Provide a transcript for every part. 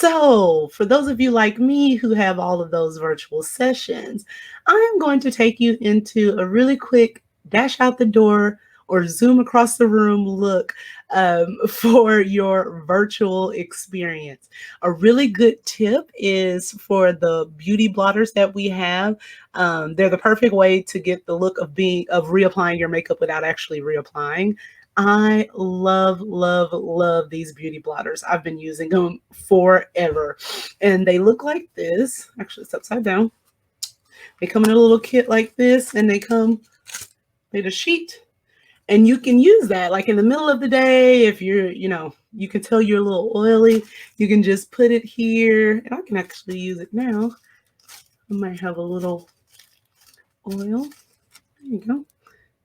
So, for those of you like me who have all of those virtual sessions, I am going to take you into a really quick dash out the door or zoom across the room look for your virtual experience. A really good tip is for the beauty blotters that we have. They're the perfect way to get the look of reapplying your makeup without actually reapplying. I love, love, love these beauty blotters. I've been using them forever. And they look like this. Actually, it's upside down. They come in a little kit like this, and they come with a sheet. And you can use that like in the middle of the day if you can tell you're a little oily. You can just put it here. And I can actually use it now. I might have a little oil. There you go.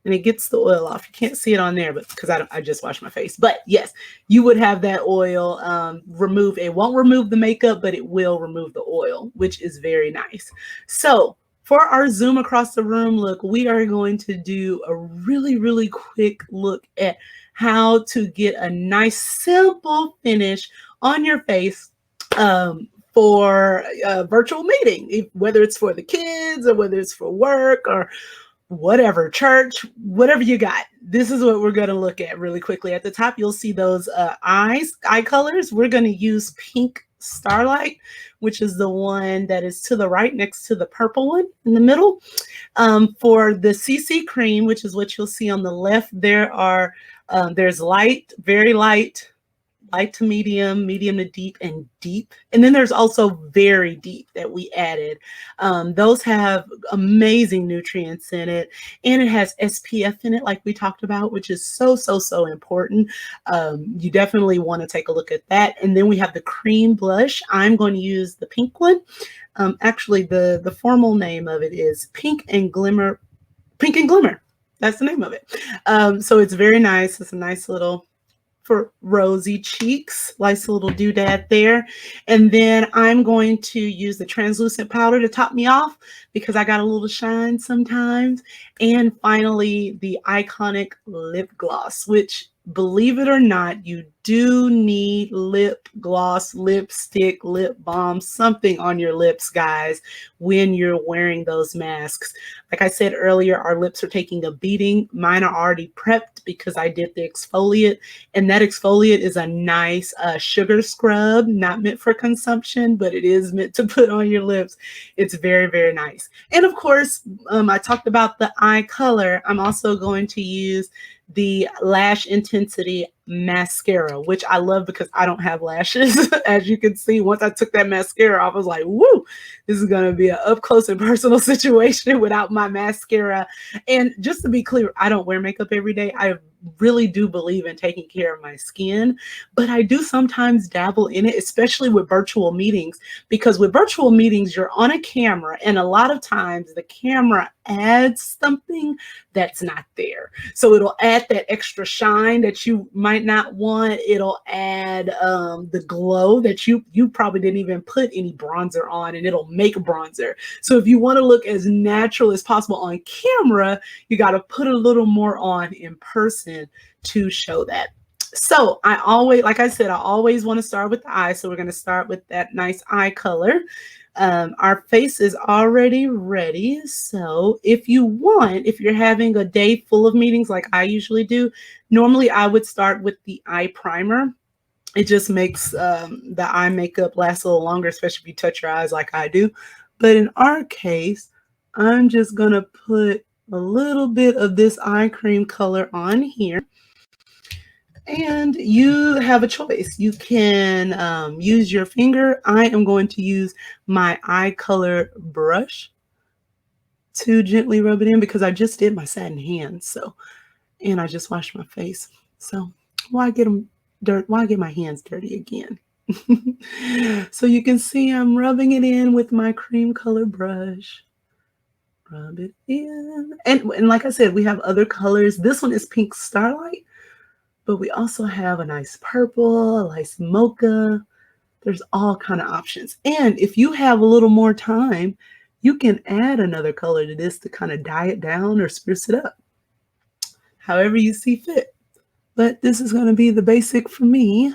And it gets the oil off. You can't see it on there, but because I just washed my face. But yes, you would have that oil removed. It won't remove the makeup, but it will remove the oil, which is very nice. So for our zoom across the room look, we are going to do a really, really quick look at how to get a nice, simple finish on your face for a virtual meeting, whether it's for the kids or whether it's for work or whatever, church, whatever you got. This is what we're going to look at really quickly. At the top, you'll see those eye colors. We're going to use Pink Starlight, which is the one that is to the right next to the purple one in the middle. For the CC cream, which is what you'll see on the left, there's light, very light, light to medium, medium to deep, and deep. And then there's also very deep that we added. Those have amazing nutrients in it, and it has SPF in it, like we talked about, which is so, so, so important. You definitely want to take a look at that. And then we have the cream blush. I'm going to use the pink one. Actually, the formal name of it is Pink and Glimmer. Pink and Glimmer. That's the name of it. So it's very nice. It's a nice little for rosy cheeks, nice little doodad there. And then I'm going to use the translucent powder to top me off because I got a little shine sometimes. And finally, the iconic lip gloss, which, believe it or not, you do need lip gloss, lipstick, lip balm, something on your lips, guys, when you're wearing those masks. Like I said earlier, our lips are taking a beating. Mine are already prepped because I did the exfoliate, and that exfoliate is a nice sugar scrub, not meant for consumption, but it is meant to put on your lips. It's very, very nice. And of course, I talked about the eye color. I'm also going to use the Lash Intensity mascara, which I love because I don't have lashes. As you can see, once I took that mascara off, I was like, woo, this is going to be an up close and personal situation without my mascara. And just to be clear, I don't wear makeup every day. I really do believe in taking care of my skin, but I do sometimes dabble in it, especially with virtual meetings, because with virtual meetings, you're on a camera, and a lot of times the camera adds something that's not there. So it'll add that extra shine that you might not want. It'll add the glow that you probably didn't even put any bronzer on, and it'll make bronzer. So if you want to look as natural as possible on camera, you got to put a little more on in person to show that. So I always want to start with the eye. So we're going to start with that nice eye color. Our face is already ready. So if you're having a day full of meetings like I usually do, normally I would start with the eye primer. It just makes the eye makeup last a little longer, especially if you touch your eyes like I do. But in our case, I'm just going to put a little bit of this eye cream color on here. And you have a choice. You can use your finger. I am going to use my eye color brush to gently rub it in because I just did my satin hands. And I just washed my face. So why get my hands dirty again? So you can see I'm rubbing it in with my cream color brush. Rub it in. And like I said, we have other colors. This one is Pink Starlight, but we also have a nice purple, a nice mocha. There's all kind of options. And if you have a little more time, you can add another color to this to kind of dye it down or spruce it up, however you see fit. But this is going to be the basic for me.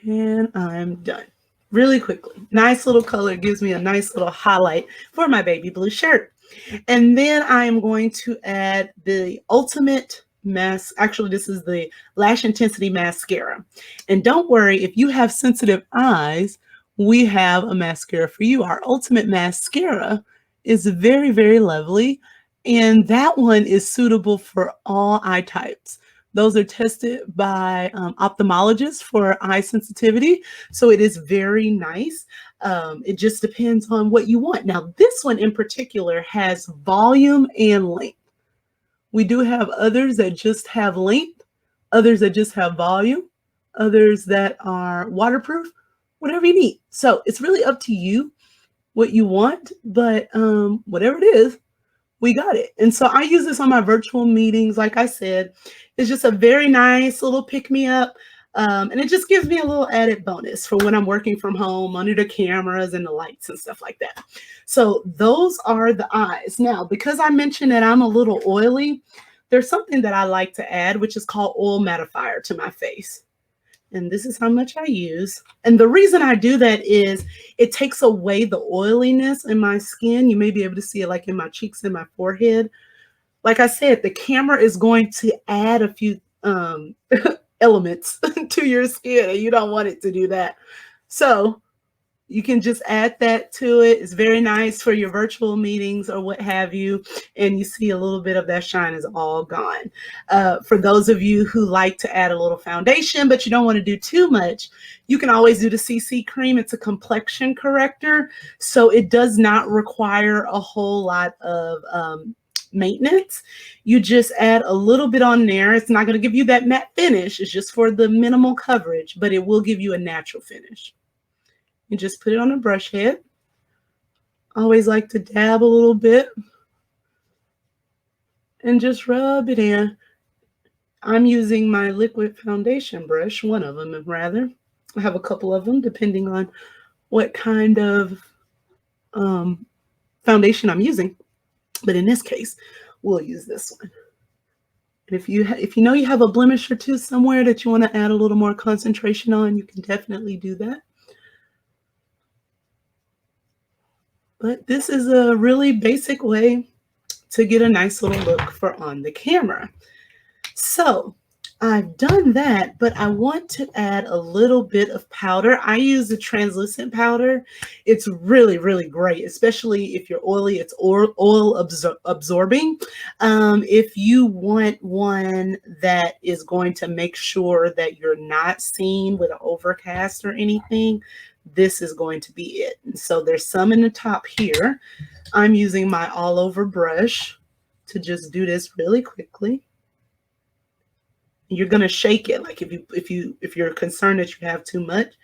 And I'm done. Really quickly. Nice little color. Gives me a nice little highlight for my baby blue shirt. And then I am going to add the Ultimate Mask. Actually, this is the Lash Intensity Mascara. And don't worry, if you have sensitive eyes, we have a mascara for you. Our Ultimate Mascara is very, very lovely. And that one is suitable for all eye types. Those are tested by ophthalmologists for eye sensitivity. So it is very nice. It just depends on what you want. Now, this one in particular has volume and length. We do have others that just have length, others that just have volume, others that are waterproof, whatever you need. So it's really up to you what you want, but whatever it is, we got it. And so I use this on my virtual meetings. Like I said, it's just a very nice little pick me up. And it just gives me a little added bonus for when I'm working from home under the cameras and the lights and stuff like that. So those are the eyes. Now, because I mentioned that I'm a little oily, there's something that I like to add, which is called oil mattifier to my face. And this is how much I use. And the reason I do that is it takes away the oiliness in my skin. You may be able to see it like in my cheeks and my forehead. Like I said, the camera is going to add a few elements to your skin, and you don't want it to do that. So you can just add that to it. It's very nice for your virtual meetings or what have you. And you see a little bit of that shine is all gone. For those of you who like to add a little foundation, but you don't want to do too much, you can always do the CC cream. It's a complexion corrector. So it does not require a whole lot of maintenance. You just add a little bit on there. It's not going to give you that matte finish. It's just for the minimal coverage, but it will give you a natural finish. You just put it on a brush head. I always like to dab a little bit and just rub it in. I'm using my liquid foundation brush, one of them rather. I have a couple of them depending on what kind of foundation I'm using. But in this case, we'll use this one. And if you know you have a blemish or two somewhere that you want to add a little more concentration on, you can definitely do that. But this is a really basic way to get a nice little look for on the camera. So I've done that, but I want to add a little bit of powder. I use a translucent powder. It's really, really great, especially if you're oily. It's oil absorbing. If you want one that is going to make sure that you're not seen with an overcast or anything, this is going to be it. And so there's some in the top here. I'm using my all over brush to just do this really quickly. You're going to shake it. Like if you're concerned that you have too much,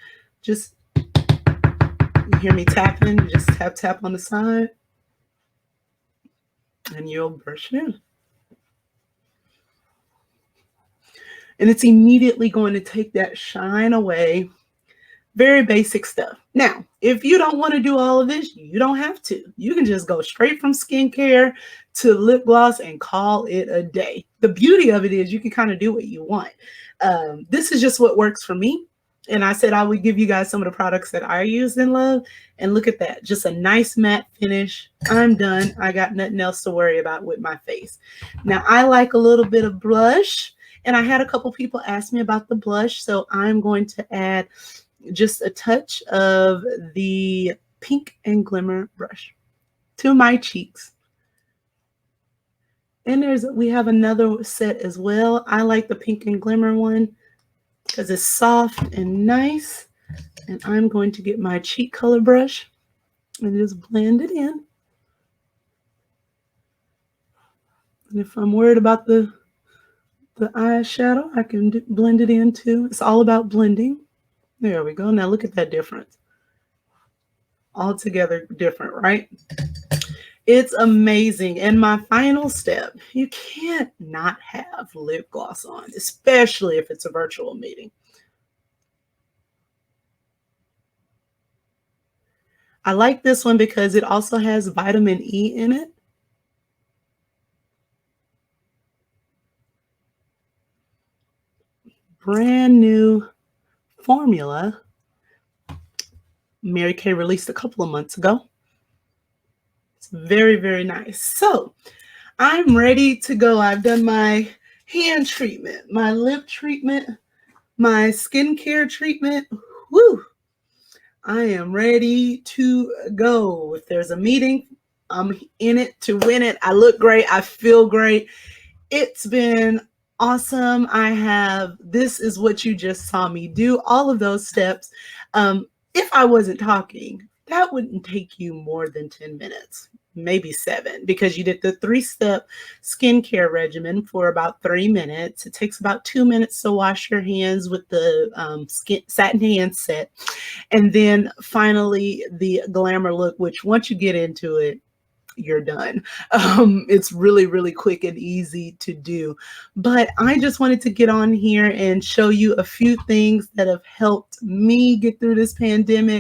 just you hear me tapping, you just tap on the side and you'll brush it in. And it's immediately going to take that shine away. Very basic stuff. Now, if you don't want to do all of this, you don't have to. You can just go straight from skincare to lip gloss and call it a day. The beauty of it is you can kind of do what you want. This is just what works for me. And I said I would give you guys some of the products that I use and love. And look at that. Just a nice matte finish. I'm done. I got nothing else to worry about with my face. Now, I like a little bit of blush. And I had a couple people ask me about the blush. So I'm going to add just a touch of the Pink and Glimmer brush to my cheeks. And we have another set as well. I like the Pink and Glimmer one because it's soft and nice. And I'm going to get my cheek color brush and just blend it in. And if I'm worried about the eyeshadow, I can blend it in too. It's all about blending. There we go. Now look at that difference. Altogether different, right? It's amazing. And my final step, you can't not have lip gloss on, especially if it's a virtual meeting. I like this one because it also has vitamin E in it. Brand new formula Mary Kay released a couple of months ago. It's very, very nice. So I'm ready to go. I've done my hand treatment, my lip treatment, my skincare treatment. Woo! I am ready to go. If there's a meeting, I'm in it to win it. I look great. I feel great. It's been awesome. This is what you just saw me do, all of those steps. If I wasn't talking, that wouldn't take you more than 10 minutes, maybe 7, because you did the 3-step skincare regimen for about 3 minutes. It takes about 2 minutes to wash your hands with the satin hand set. And then finally, the glamour look, which once you get into it, you're done. It's really, really quick and easy to do. But I just wanted to get on here and show you a few things that have helped me get through this pandemic.